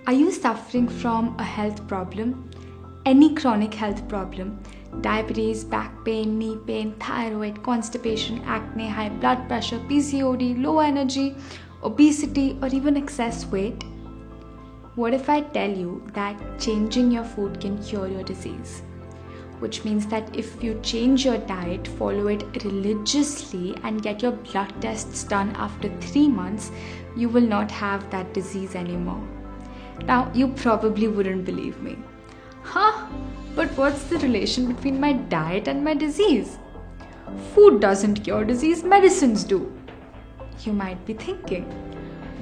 Are you suffering from a health problem? Any chronic health problem? Diabetes, back pain, knee pain, thyroid, constipation, acne, high blood pressure, PCOD, low energy, obesity, or even excess weight? What if I tell you that changing your food can cure your disease? Which means that if you change your diet, follow it religiously, and get your blood tests done after 3 months, you will not have that disease anymore. Now, you probably wouldn't believe me. Huh? But what's the relation between my diet and my disease? Food doesn't cure disease, medicines do. You might be thinking,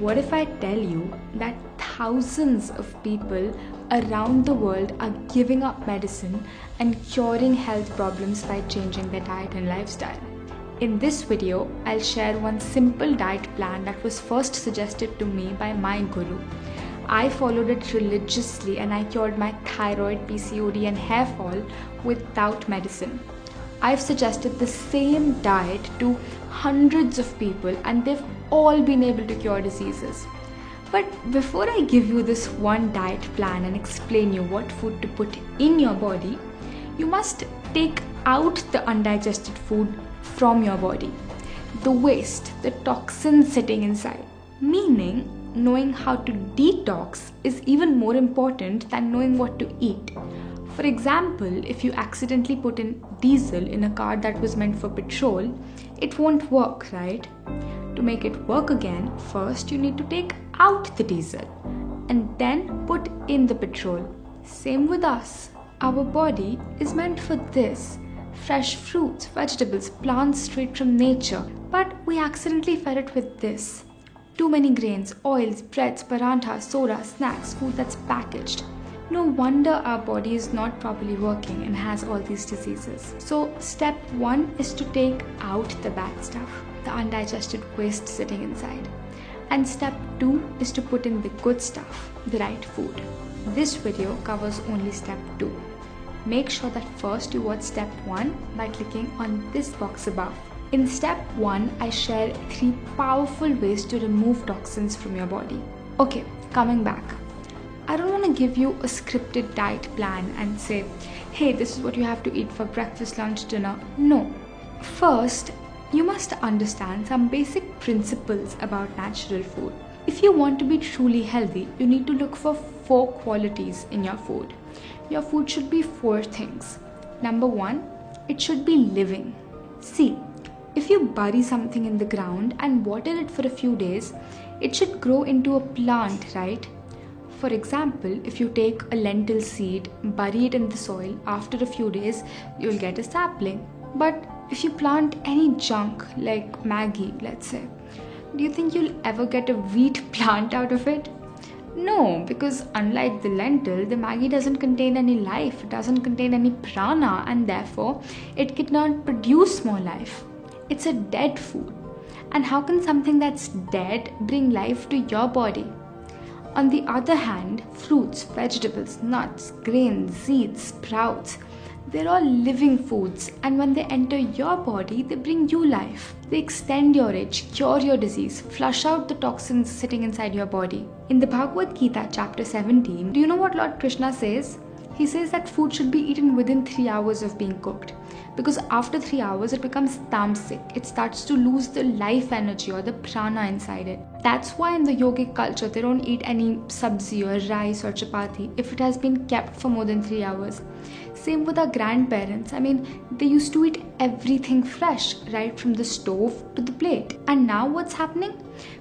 what if I tell you that thousands of people around the world are giving up medicine and curing health problems by changing their diet and lifestyle? In this video, I'll share one simple diet plan that was first suggested to me by my guru. I followed it religiously and I cured my thyroid, PCOD and hair fall without medicine. I've suggested the same diet to hundreds of people and they've all been able to cure diseases. But before I give you this one diet plan and explain you what food to put in your body, you must take out the undigested food from your body. The waste, the toxins sitting inside. Meaning, knowing how to detox is even more important than knowing what to eat. For example, if you accidentally put in diesel in a car that was meant for petrol, it won't work, right? To make it work again, first you need to take out the diesel and then put in the petrol. Same with us. Our body is meant for this. Fresh fruits, vegetables, plants straight from nature. But we accidentally fed it with this. Too many grains, oils, breads, paranthas, soda, snacks, food that's packaged. No wonder our body is not properly working and has all these diseases. So step 1 is to take out the bad stuff, the undigested waste sitting inside. And step 2 is to put in the good stuff, the right food. This video covers only step 2. Make sure that first you watch step 1 by clicking on this box above. In step 1, I share 3 powerful ways to remove toxins from your body. Okay, coming back. I don't want to give you a scripted diet plan and say, hey, this is what you have to eat for breakfast, lunch, dinner. No. First, you must understand some basic principles about natural food. If you want to be truly healthy, you need to look for 4 qualities in your food. Your food should be 4 things. Number 1, it should be living. See, if you bury something in the ground and water it for a few days, it should grow into a plant, right? For example, if you take a lentil seed, bury it in the soil, after a few days, you'll get a sapling. But if you plant any junk like Maggie, let's say, do you think you'll ever get a wheat plant out of it? No, because unlike the lentil, the Maggie doesn't contain any life, it doesn't contain any prana, and therefore it cannot produce more life. It's a dead food. And how can something that's dead bring life to your body? On the other hand, fruits, vegetables, nuts, grains, seeds, sprouts, they're all living foods, and when they enter your body, they bring you life. They extend your age, cure your disease, flush out the toxins sitting inside your body. In the Bhagavad Gita, chapter 17, do you know what Lord Krishna says? He says that food should be eaten within 3 hours of being cooked. Because after 3 hours, it becomes tamasic. It starts to lose the life energy or the prana inside it. That's why in the yogic culture, they don't eat any sabzi or rice or chapati if it has been kept for more than 3 hours. Same with our grandparents. They used to eat everything fresh, right from the stove to the plate. And now what's happening?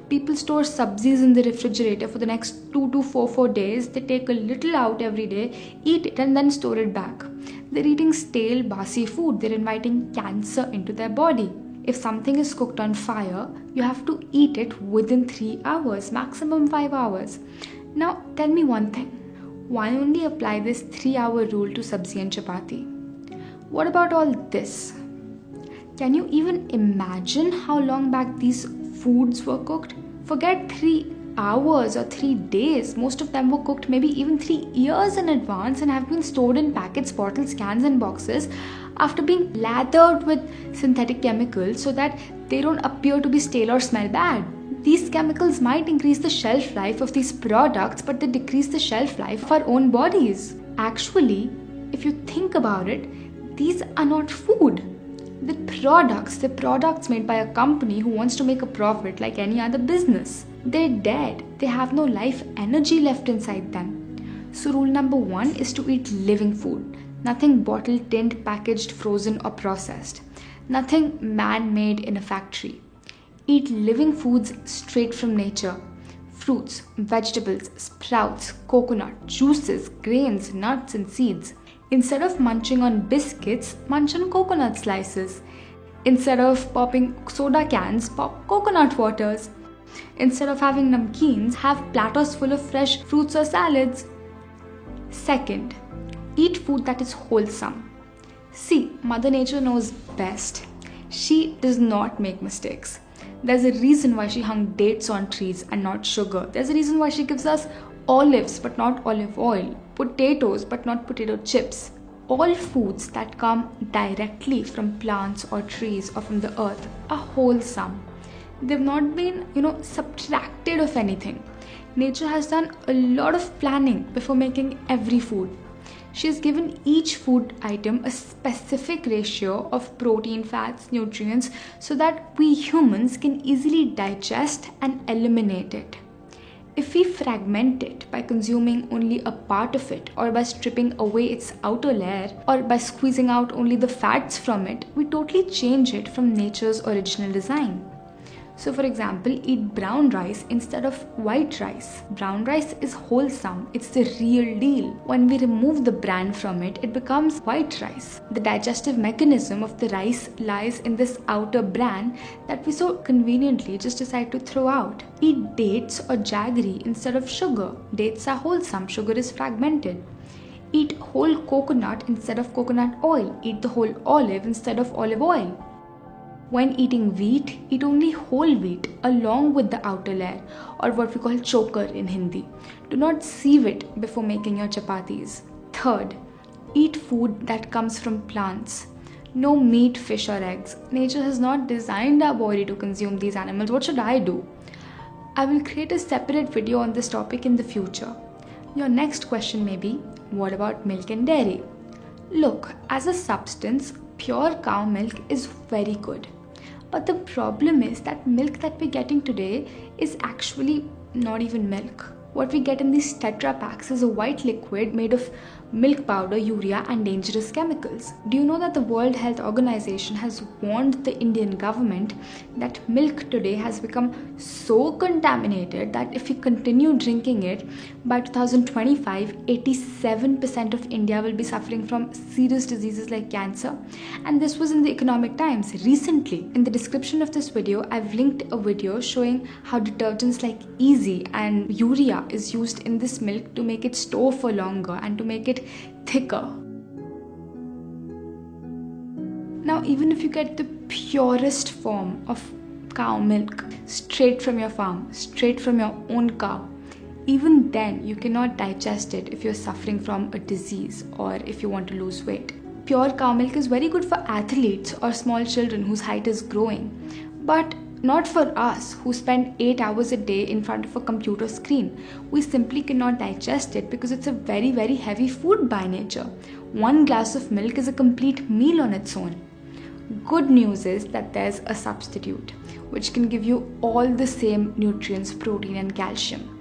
People store sabzis in the refrigerator for the next 2 to 4 days. They take a little out every day, eat it and then store it back. They're eating stale, basi food. They're inviting cancer into their body. If something is cooked on fire, you have to eat it within 3 hours, maximum 5 hours. Now, tell me one thing. Why only apply this 3-hour rule to sabzi and chapati? What about all this? Can you even imagine how long back these foods were cooked? Forget 3 hours or 3 days. Most of them were cooked maybe even 3 years in advance and have been stored in packets, bottles, cans and boxes after being lathered with synthetic chemicals so that they don't appear to be stale or smell bad. These chemicals might increase the shelf life of these products, but they decrease the shelf life of our own bodies. Actually, if you think about it, these are not food. The products made by a company who wants to make a profit like any other business. They're dead. They have no life energy left inside them. So rule number 1 is to eat living food. Nothing bottled, tinned, packaged, frozen or processed. Nothing man-made in a factory. Eat living foods straight from nature. Fruits, vegetables, sprouts, coconut, juices, grains, nuts and seeds. Instead of munching on biscuits, munch on coconut slices. Instead of popping soda cans, pop coconut waters. Instead of having namkeens, have platters full of fresh fruits or salads. Second, eat food that is wholesome. See, Mother Nature knows best. She does not make mistakes. There's a reason why she hung dates on trees and not sugar. There's a reason why she gives us olives but not olive oil, potatoes but not potato chips. All foods that come directly from plants or trees or from the earth are wholesome. They've not been, subtracted of anything. Nature has done a lot of planning before making every food. She has given each food item a specific ratio of protein, fats, nutrients so that we humans can easily digest and eliminate it. If we fragment it by consuming only a part of it, or by stripping away its outer layer, or by squeezing out only the fats from it, we totally change it from nature's original design. So for example, eat brown rice instead of white rice. Brown rice is wholesome, it's the real deal. When we remove the bran from it, it becomes white rice. The digestive mechanism of the rice lies in this outer bran that we so conveniently just decide to throw out. Eat dates or jaggery instead of sugar. Dates are wholesome, sugar is fragmented. Eat whole coconut instead of coconut oil. Eat the whole olive instead of olive oil. When eating wheat, eat only whole wheat along with the outer layer, or what we call choker in Hindi. Do not sieve it before making your chapatis. Third, eat food that comes from plants. No meat, fish or eggs. Nature has not designed our body to consume these animals. What should I do? I will create a separate video on this topic in the future. Your next question may be, what about milk and dairy? Look, as a substance, pure cow milk is very good. But the problem is that milk that we're getting today is actually not even milk. What we get in these Tetra packs is a white liquid made of milk powder, urea and dangerous chemicals. Do you know that the World Health Organization has warned the Indian government that milk today has become so contaminated that if we continue drinking it, by 2025, 87% of India will be suffering from serious diseases like cancer. And this was in the Economic Times recently. In the description of this video, I've linked a video showing how detergents like Easy and urea is used in this milk to make it store for longer and to make it thicker. Now, even if you get the purest form of cow milk straight from your farm, straight from your own cow, even then you cannot digest it if you're suffering from a disease or if you want to lose weight. Pure cow milk is very good for athletes or small children whose height is growing, but not for us who spend 8 hours a day in front of a computer screen. We simply cannot digest it because it's a very, very heavy food by nature. 1 glass of milk is a complete meal on its own. Good news is that there's a substitute which can give you all the same nutrients, protein and calcium.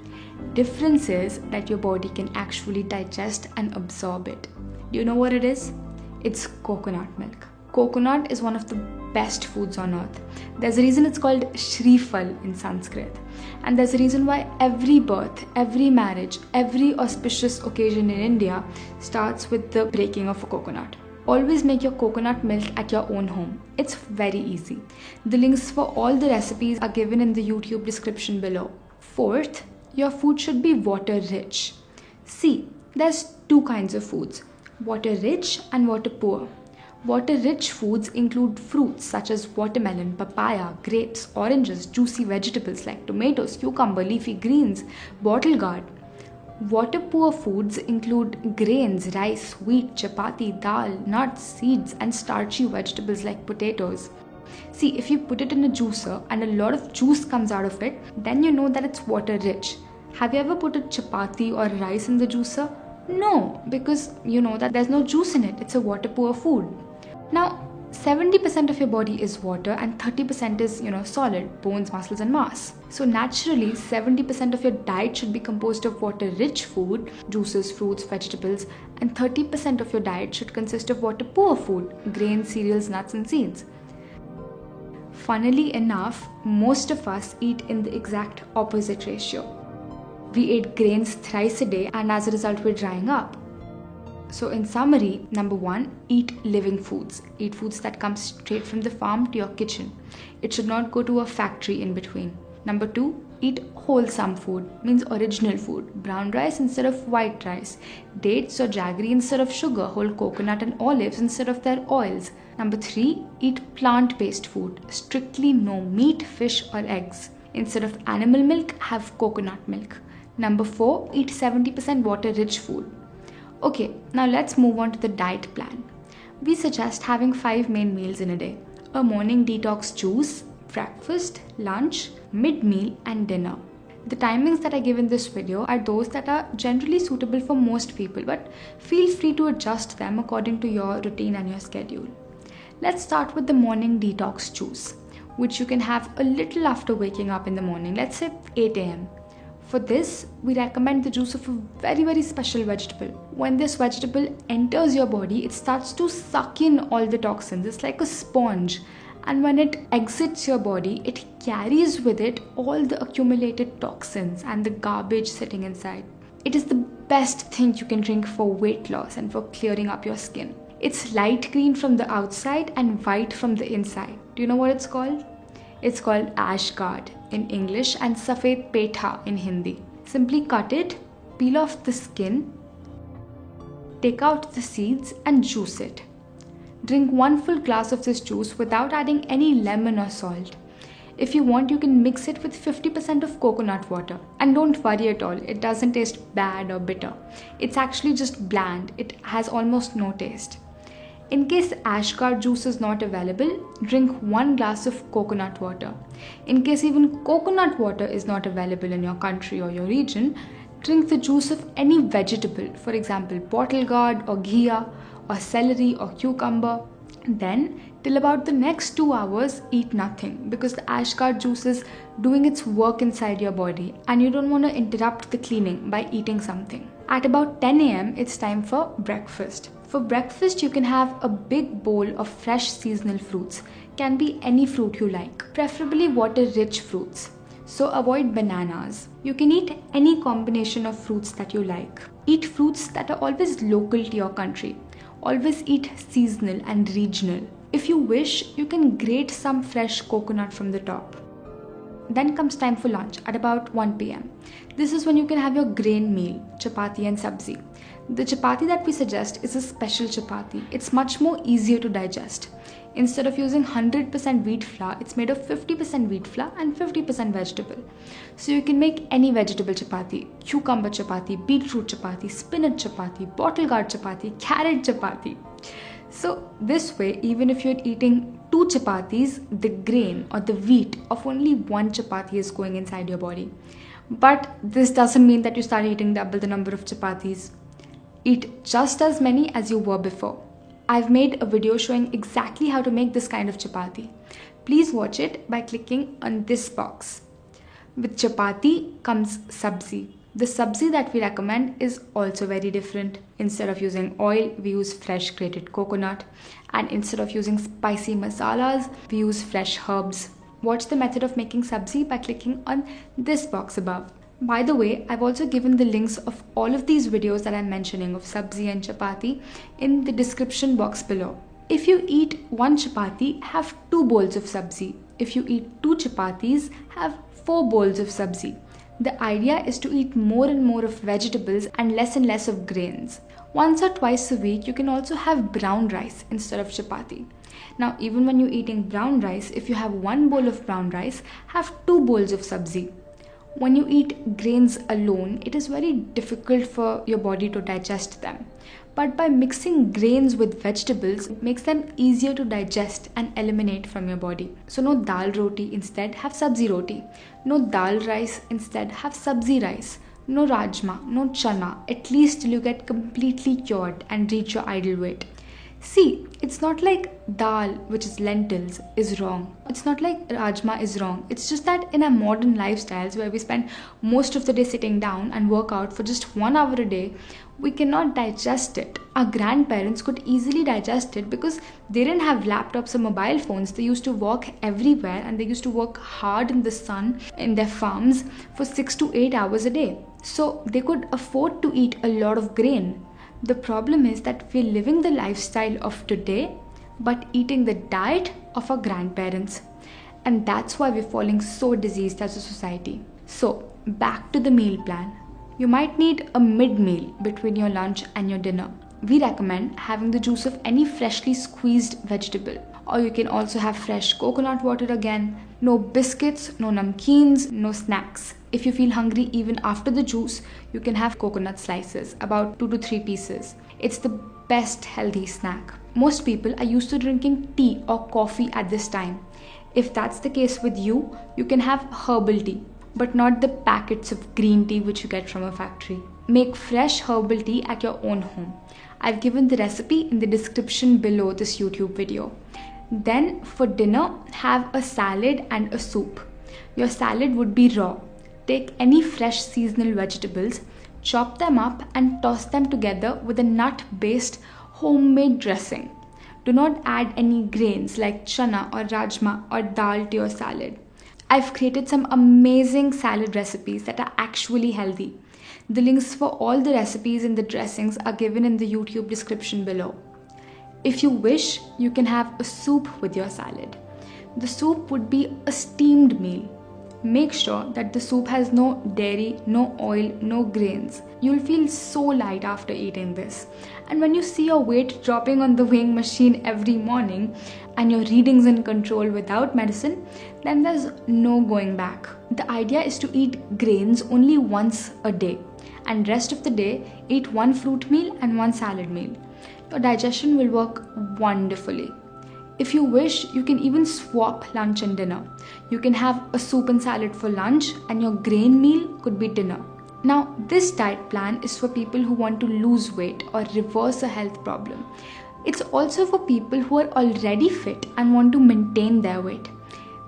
Difference is that your body can actually digest and absorb it. Do you know what it is? It's coconut milk. Coconut is one of the best foods on earth. There's a reason it's called Shreefal in Sanskrit. And there's a reason why every birth, every marriage, every auspicious occasion in India starts with the breaking of a coconut. Always make your coconut milk at your own home. It's very easy. The links for all the recipes are given in the YouTube description below. Fourth, your food should be water rich. See, there's 2 kinds of foods, water rich and water poor. Water-rich foods include fruits such as watermelon, papaya, grapes, oranges, juicy vegetables like tomatoes, cucumber, leafy greens, bottle gourd. Water-poor foods include grains, rice, wheat, chapati, dal, nuts, seeds, and starchy vegetables like potatoes. See, if you put it in a juicer and a lot of juice comes out of it, then you know that it's water rich. Have you ever put a chapati or rice in the juicer? No, because you know that there's no juice in it. It's a water poor food. Now, 70% of your body is water and 30% is, solid, bones, muscles and mass. So naturally, 70% of your diet should be composed of water-rich food, juices, fruits, vegetables, and 30% of your diet should consist of water-poor food, grains, cereals, nuts and seeds. Funnily enough, most of us eat in the exact opposite ratio. We ate grains thrice a day and as a result we're drying up. So in summary, number 1, eat living foods. Eat foods that come straight from the farm to your kitchen. It should not go to a factory in between. Number 2, eat wholesome food, means original food. Brown rice instead of white rice. Dates or jaggery instead of sugar. Whole coconut and olives instead of their oils. Number 3, eat plant-based food. Strictly no meat, fish or eggs. Instead of animal milk, have coconut milk. Number 4, eat 70% water-rich food. Okay, now let's move on to the diet plan. We suggest having 5 main meals in a day. A morning detox juice, breakfast, lunch, mid-meal and dinner. The timings that I give in this video are those that are generally suitable for most people, but feel free to adjust them according to your routine and your schedule. Let's start with the morning detox juice, which you can have a little after waking up in the morning, let's say 8 a.m. For this, we recommend the juice of a very, very special vegetable. When this vegetable enters your body, it starts to suck in all the toxins. It's like a sponge. And when it exits your body, it carries with it all the accumulated toxins and the garbage sitting inside. It is the best thing you can drink for weight loss and for clearing up your skin. It's light green from the outside and white from the inside. Do you know what it's called? It's called Ashgard in English and Safed Petha in Hindi. Simply cut it, peel off the skin, take out the seeds and juice it. Drink 1 full glass of this juice without adding any lemon or salt. If you want, you can mix it with 50% of coconut water. And don't worry at all, it doesn't taste bad or bitter. It's actually just bland. It has almost no taste. In case Ashgard juice is not available, drink 1 glass of coconut water. In case even coconut water is not available in your country or your region, drink the juice of any vegetable, for example bottle gourd or ghia or celery or cucumber. Then, till about the next 2 hours, eat nothing because the Ashgard juice is doing its work inside your body and you don't want to interrupt the cleaning by eating something. At about 10 a.m, it's time for breakfast. For breakfast, you can have a big bowl of fresh seasonal fruits. Can be any fruit you like, preferably water-rich fruits. So avoid bananas. You can eat any combination of fruits that you like. Eat fruits that are always local to your country. Always eat seasonal and regional. If you wish, you can grate some fresh coconut from the top. Then comes time for lunch at about 1 p.m. This is when you can have your grain meal, chapati and sabzi. The chapati that we suggest is a special chapati. It's much more easier to digest. Instead of using 100% wheat flour, it's made of 50% wheat flour and 50% vegetable. So you can make any vegetable chapati, cucumber chapati, beetroot chapati, spinach chapati, bottle gourd chapati, carrot chapati. So this way, even if you're eating 2 chapatis, the grain or the wheat of only 1 chapati is going inside your body. But this doesn't mean that you start eating double the number of chapatis. Eat just as many as you were before. I've made a video showing exactly how to make this kind of chapati. Please watch it by clicking on this box. With chapati comes sabzi. The sabzi that we recommend is also very different. Instead of using oil, we use fresh grated coconut. And instead of using spicy masalas, we use fresh herbs. Watch the method of making sabzi by clicking on this box above. By the way, I've also given the links of all of these videos that I'm mentioning of sabzi and chapati in the description box below. If you eat 1 chapati, have 2 bowls of sabzi. If you eat 2 chapatis, have 4 bowls of sabzi. The idea is to eat more and more of vegetables and less of grains. Once or twice a week, you can also have brown rice instead of chapati. Now, even when you're eating brown rice, if you have 1 bowl of brown rice, have 2 bowls of sabzi. When you eat grains alone, it is very difficult for your body to digest them. But by mixing grains with vegetables, it makes them easier to digest and eliminate from your body. So no dal roti, instead have sabzi roti. No dal rice, instead have sabzi rice. No rajma, no chana, at least till you get completely cured and reach your ideal weight. See, it's not like dal, which is lentils, is wrong. It's not like rajma is wrong. It's just that in our modern lifestyles where we spend most of the day sitting down and work out for just 1 hour a day, we cannot digest it. Our grandparents could easily digest it because they didn't have laptops or mobile phones. They used to walk everywhere and they used to work hard in the sun in their farms for 6 to 8 hours a day. So they could afford to eat a lot of grain. The problem is that we're living the lifestyle of today but eating the diet of our grandparents. And that's why we're falling so diseased as a society. So, back to the meal plan. You might need a mid-meal between your lunch and your dinner. We recommend having the juice of any freshly squeezed vegetable. Or you can also have fresh coconut water again. No biscuits, no namkeens, no snacks. If you feel hungry even after the juice, you can have coconut slices, about 2 to 3 pieces. It's the best healthy snack. Most people are used to drinking tea or coffee at this time. If that's the case with you, you can have herbal tea, but not the packets of green tea which you get from a factory. Make fresh herbal tea at your own home. I've given the recipe in the description below this YouTube video. Then for dinner, have a salad and a soup. Your salad would be raw. Take any fresh seasonal vegetables, chop them up and toss them together with a nut-based homemade dressing. Do not add any grains like chana or rajma or dal to your salad. I've created some amazing salad recipes that are actually healthy. The links for all the recipes and the dressings are given in the YouTube description below. If you wish, you can have a soup with your salad. The soup would be a steamed meal. Make sure that the soup has no dairy, no oil, no grains. You'll feel so light after eating this. And when you see your weight dropping on the weighing machine every morning and your readings in control without medicine, then there's no going back. The idea is to eat grains only once a day, and rest of the day eat one fruit meal and one salad meal. Your digestion will work wonderfully. If you wish, you can even swap lunch and dinner. You can have a soup and salad for lunch and your grain meal could be dinner. Now, this diet plan is for people who want to lose weight or reverse a health problem. It's also for people who are already fit and want to maintain their weight.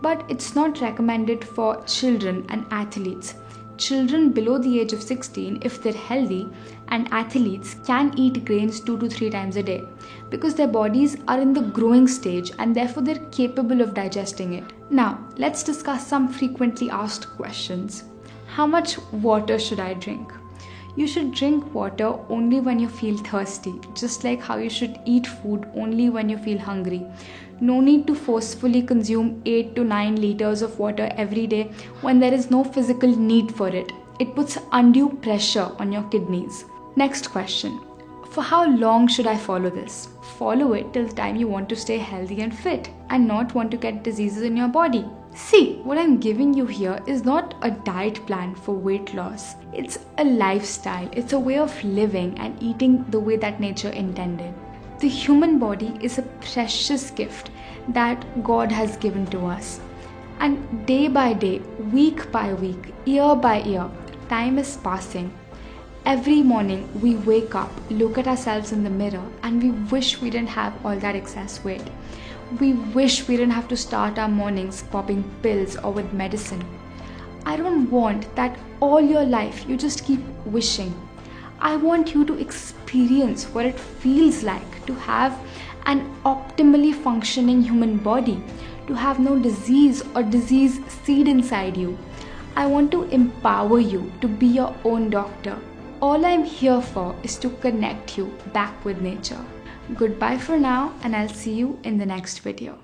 But it's not recommended for children and athletes. Children below the age of 16, if they're healthy, and athletes can eat grains 2 to 3 times a day because their bodies are in the growing stage and therefore they're capable of digesting it. Now, let's discuss some frequently asked questions. How much water should I drink? You should drink water only when you feel thirsty, just like how you should eat food only when you feel hungry. No need to forcefully consume 8 to 9 liters of water every day when there is no physical need for it. It puts undue pressure on your kidneys. Next question. For how long should I follow this? Follow it till the time you want to stay healthy and fit and not want to get diseases in your body. See, what I'm giving you here is not a diet plan for weight loss. It's a lifestyle. It's a way of living and eating the way that nature intended. The human body is a precious gift that God has given to us. And day by day, week by week, year by year, time is passing. Every morning we wake up, look at ourselves in the mirror, and we wish we didn't have all that excess weight. We wish we didn't have to start our mornings popping pills or with medicine. I don't want that all your life you just keep wishing. I want you to experience what it feels like to have an optimally functioning human body, to have no disease or disease seed inside you. I want to empower you to be your own doctor. All I'm here for is to connect you back with nature. Goodbye for now, and I'll see you in the next video.